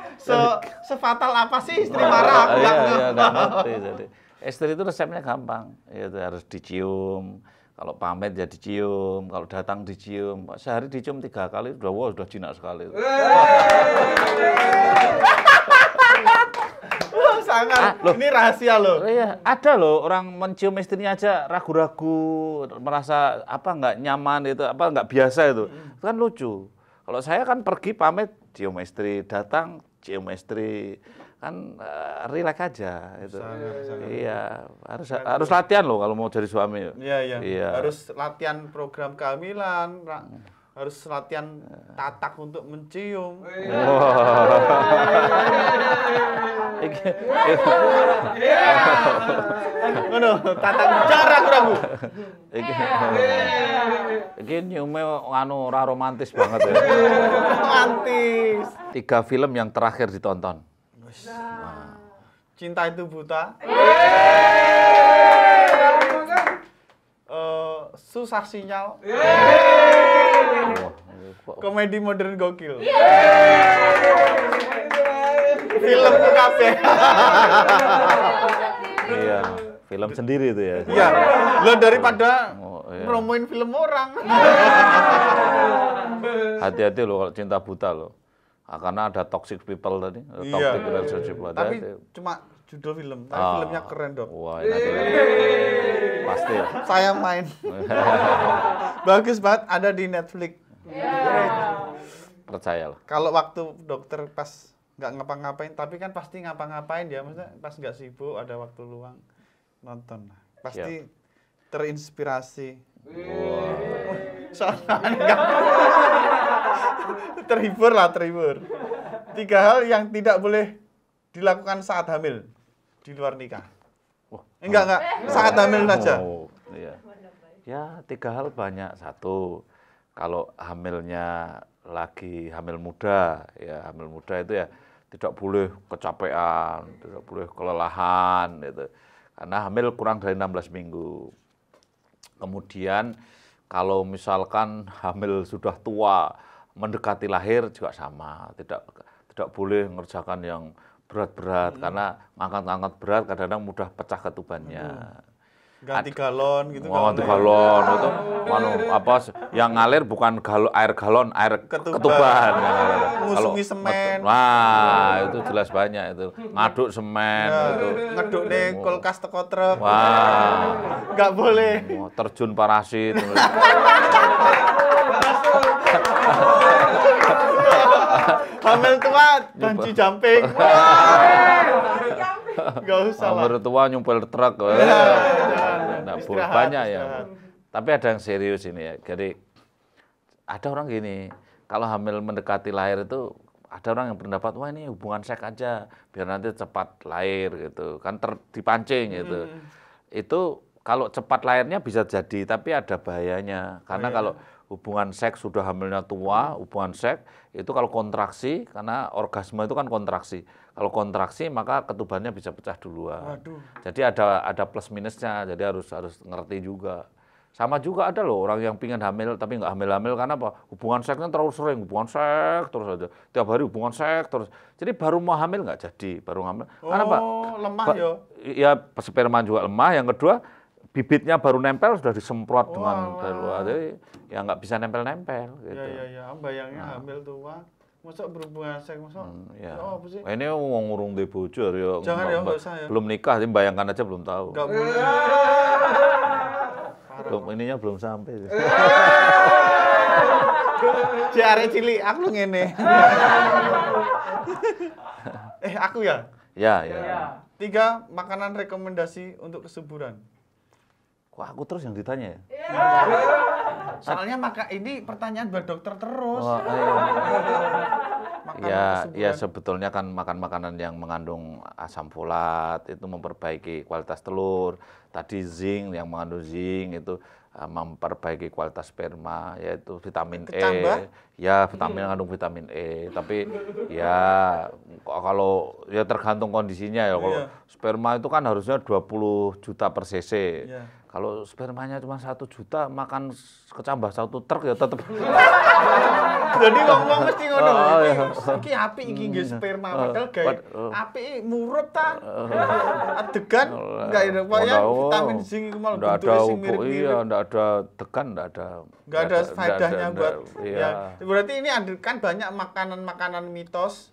Sefatal apa sih istri marah? Iya, nggak ngerti. Jadi istri itu resepnya gampang. Itu harus dicium. Kalau pamit ya dicium, kalau datang dicium. Sehari dicium 3 kali, sudah jinak sekali. Sangat. Ini rahasia loh. Iya, ada loh orang mencium istrinya aja ragu-ragu, merasa nggak nyaman itu, nggak biasa itu. Itu kan lucu. Kalau saya kan pergi pamit, cium istri, datang cium istri, kan rileks aja itu. Iya, harus latihan loh kalau mau jadi suami. Iya. Harus latihan program kehamilan, harus latihan tatak untuk mencium. Ngono, tatak bicara kurang. Iki nyume anu ora romantis banget ya. Romantis. 3 film yang terakhir ditonton. Cinta Itu Buta. Susah Sinyal. Komedi modern gokil. Film kabeh. Iya, film sendiri itu ya. Iya. Lo daripada Iya. promoin film orang. Hati-hati loh kalau cinta buta loh. Karena ada toxic people tadi, toxic relationship. Tapi cuma judul film, tapi filmnya keren, Dok. Wah, nanti pasti. Saya main. Bagus banget, ada di Netflix. Percayalah. Kalau waktu dokter pas nggak ngapa-ngapain, tapi kan pasti ngapa-ngapain ya, maksudnya pas nggak sibuk, ada waktu luang, nonton. Pasti terinspirasi. Soalnya terhibur. 3 hal yang tidak boleh dilakukan saat hamil di luar nikah. Enggak, saat hamil saja. Iya. Ya, 3 hal banyak. 1, kalau hamilnya lagi hamil muda, ya hamil muda itu ya tidak boleh kecapean, tidak boleh kelelahan, gitu. Karena hamil kurang dari 16 minggu. Kemudian kalau misalkan hamil sudah tua, mendekati lahir juga sama, tidak boleh mengerjakan yang berat-berat karena ngangkat-ngangkat berat kadang-kadang mudah pecah ketubannya. Ganti galon gitu. Ganti galon itu yang ngalir bukan air galon, air ketuban. Ngusungi semen. Wah, itu jelas banyak itu. Ngaduk semen itu. Ngeduk nih kulkas teko truk. Wah, nggak boleh. Terjun parasit. Hamil tua, bungee jumping. Nggak usah lah. Hamil tua nyumpel truk. Nggak boleh banyak ya. Tapi ada yang serius ini ya. Jadi ada orang gini, kalau hamil mendekati lahir itu ada orang yang berpendapat, wah ini hubungan seks aja, biar nanti cepat lahir gitu. Kan dipancing gitu. Itu kalau cepat lahirnya bisa jadi, tapi ada bahayanya. Karena kalau hubungan seks sudah hamilnya tua, hubungan seks itu kalau kontraksi, karena orgasme itu kan kontraksi. Kalau kontraksi maka ketubannya bisa pecah duluan. Waduh. Jadi ada plus minusnya, jadi harus ngerti juga. Sama juga ada loh orang yang pingin hamil tapi nggak hamil-hamil karena apa? Hubungan seksnya terlalu sering, hubungan seks terus aja. Tiap hari hubungan seks terus. Jadi baru mau hamil nggak jadi, baru hamil. Karena apa? Lemah ya. Iya, sperma juga lemah. Yang kedua, bibitnya baru nempel sudah disemprot dengan dari luar. Jadi ya nggak bisa nempel-nempel gitu. Iya. Bayangnya hamil tua. Masa berhubungan seks, masa? Ya. Oh, apa sih? Ini mau ngurung di bojo ya. Jangan ya, nggak usah ya. Belum nikah, tapi bayangkan aja belum tahu. Nggak boleh. Ininya belum sampai. Jare cilik, aku ngene. Aku ya? Ya. 3 makanan rekomendasi untuk kesuburan. Kok aku terus yang ditanya ya? Soalnya ini pertanyaan buat dokter terus. Ya sebetulnya kan makan makanan yang mengandung asam folat itu memperbaiki kualitas telur. Tadi zinc yang mengandung zinc itu memperbaiki kualitas sperma, yaitu vitamin E. Ya, mengandung vitamin E. Tapi ya kalau ya tergantung kondisinya ya. Kalau sperma itu kan harusnya 20 juta per cc. Kalau spermanya cuma 1 juta, makan kecambah 1 truk ya tetap. Jadi ngomong mesti ngono. Iki apik iki nggih sperma, padahal gawe apik murup ta. Adegan enggak ada pokoknya vitamin zinc iku malah bentuknya sing mirip-mirip. Iya, enggak ada degan, enggak ada faedahnya buat. Ya. Berarti ini kan banyak makanan-makanan mitos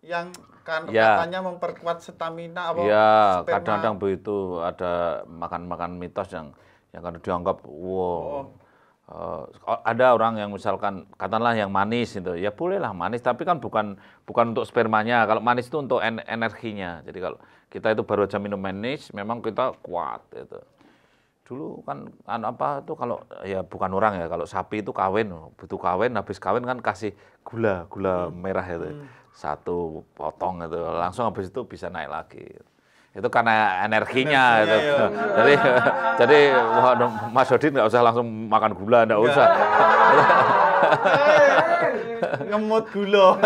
yang katanya memperkuat stamina apa ya, sperma. Kadang-kadang begitu ada makan mitos yang kadang dianggap ada orang yang misalkan katakanlah yang manis itu, ya bolehlah manis tapi kan bukan untuk spermanya. Kalau manis itu untuk energinya. Jadi kalau kita itu baru aja minum manis memang kita kuat itu. Dulu kan apa tuh kalau ya bukan orang ya, kalau sapi itu kawin, butuh kawin, habis kawin kan kasih gula merah itu. Satu potong itu, langsung habis itu bisa naik lagi. Itu karena energinya itu. Jadi Mas Dodi nggak usah langsung makan gula, nggak usah. Ngemut gula.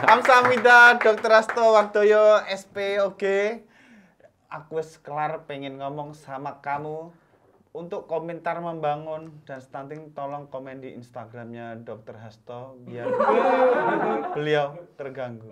Kamsahamnida Dr. Hasto Wardoyo SPOG. Aku wis kelar pengen ngomong sama kamu. Untuk komentar membangun dan stunting tolong komen di Instagramnya Dr. Hasto biar beliau terganggu.